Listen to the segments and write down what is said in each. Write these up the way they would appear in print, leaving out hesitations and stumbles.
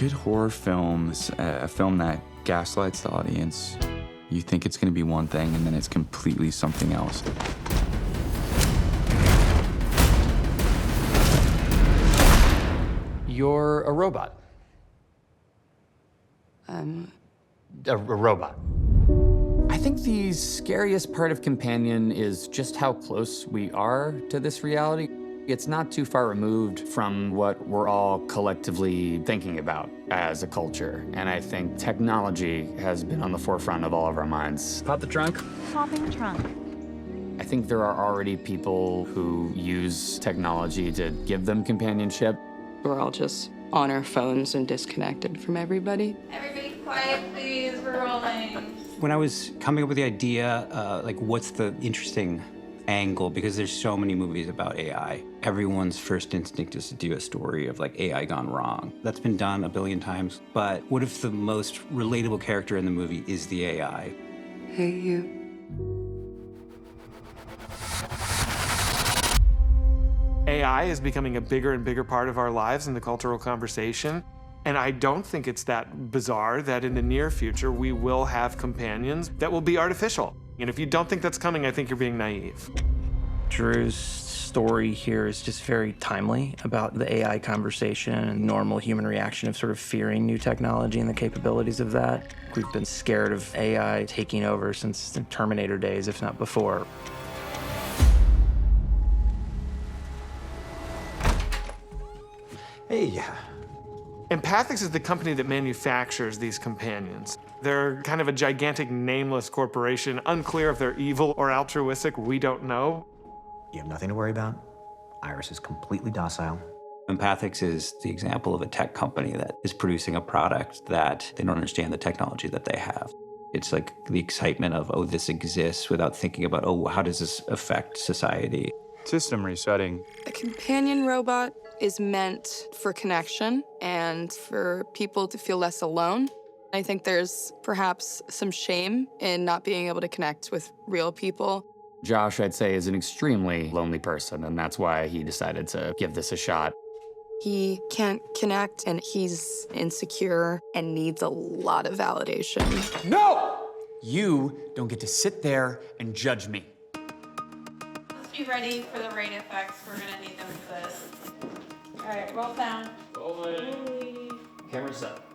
Good horror films, a film that gaslights the audience. You think it's going to be one thing, and then it's completely something else. You're a robot. A robot. I think the scariest part of Companion is just how close we are to this reality. It's not too far removed from what we're all collectively thinking about as a culture. And I think technology has been on the forefront of all of our minds. Pop the trunk. Popping the trunk. I think there are already people who use technology to give them companionship. We're all just on our phones and disconnected from everybody. Everybody quiet, please. We're rolling. When I was coming up with the idea, what's the interesting angle, because there's so many movies about AI. Everyone's first instinct is to do a story of AI gone wrong. That's been done a billion times. But what if the most relatable character in the movie is the AI? Hey, you. AI is becoming a bigger and bigger part of our lives in the cultural conversation. And I don't think it's that bizarre that in the near future we will have companions that will be artificial. And if you don't think that's coming, I think you're being naive. Drew's story here is just very timely about the AI conversation and normal human reaction of sort of fearing new technology and the capabilities of that. We've been scared of AI taking over since the Terminator days, if not before. Hey. Empathix is the company that manufactures these companions. They're kind of a gigantic, nameless corporation, unclear if they're evil or altruistic, we don't know. You have nothing to worry about. Iris is completely docile. Empathix is the example of a tech company that is producing a product that they don't understand the technology that they have. It's like the excitement of, oh, this exists, without thinking about, oh, how does this affect society? System resetting. A companion robot is meant for connection and for people to feel less alone. I think there's perhaps some shame in not being able to connect with real people. Josh, I'd say, is an extremely lonely person, and that's why he decided to give this a shot. He can't connect, and he's insecure and needs a lot of validation. No! You don't get to sit there and judge me. Let's be ready for the rain effects. We're gonna need them for this. All right, roll down. Rolling. Camera's up.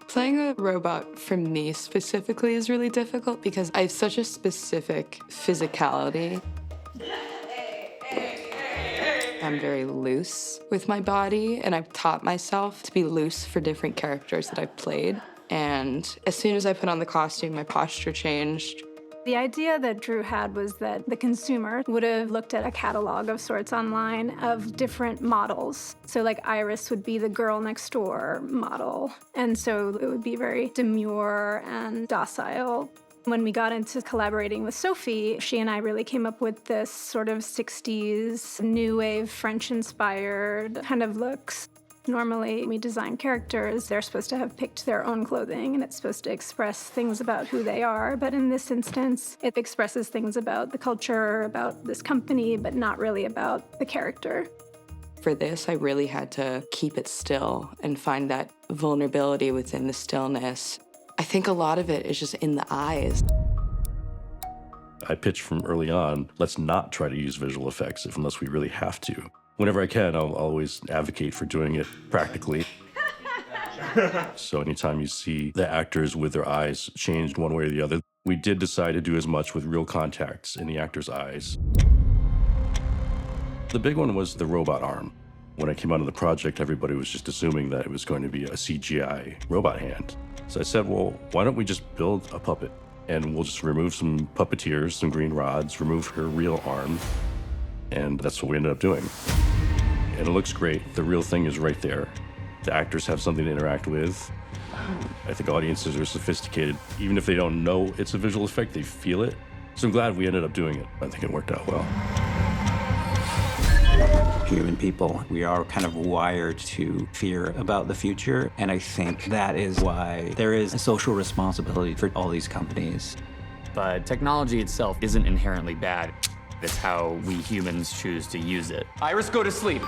Playing a robot for me specifically is really difficult because I have such a specific physicality. I'm very loose with my body, and I've taught myself to be loose for different characters that I've played. And as soon as I put on the costume, my posture changed. The idea that Drew had was that the consumer would have looked at a catalog of sorts online of different models. So Iris would be the girl next door model. And so it would be very demure and docile. When we got into collaborating with Sophie, she and I really came up with this sort of 60s new wave French-inspired kind of looks. Normally, we design characters. They're supposed to have picked their own clothing, and it's supposed to express things about who they are. But in this instance, it expresses things about the culture, about this company, but not really about the character. For this, I really had to keep it still and find that vulnerability within the stillness. I think a lot of it is just in the eyes. I pitched from early on, let's not try to use visual effects unless we really have to. Whenever I can, I'll always advocate for doing it practically. So anytime you see the actors with their eyes changed one way or the other, we did decide to do as much with real contacts in the actors' eyes. The big one was the robot arm. When I came out of the project, everybody was just assuming that it was going to be a CGI robot hand. So I said, well, why don't we just build a puppet? And we'll just remove some puppeteers, some green rods, remove her real arm. And that's what we ended up doing. And it looks great. The real thing is right there. The actors have something to interact with. I think audiences are sophisticated. Even if they don't know it's a visual effect, they feel it. So I'm glad we ended up doing it. I think it worked out well. Human people, we are kind of wired to fear about the future. And I think that is why there is a social responsibility for all these companies. But technology itself isn't inherently bad. It's how we humans choose to use it. Iris, go to sleep.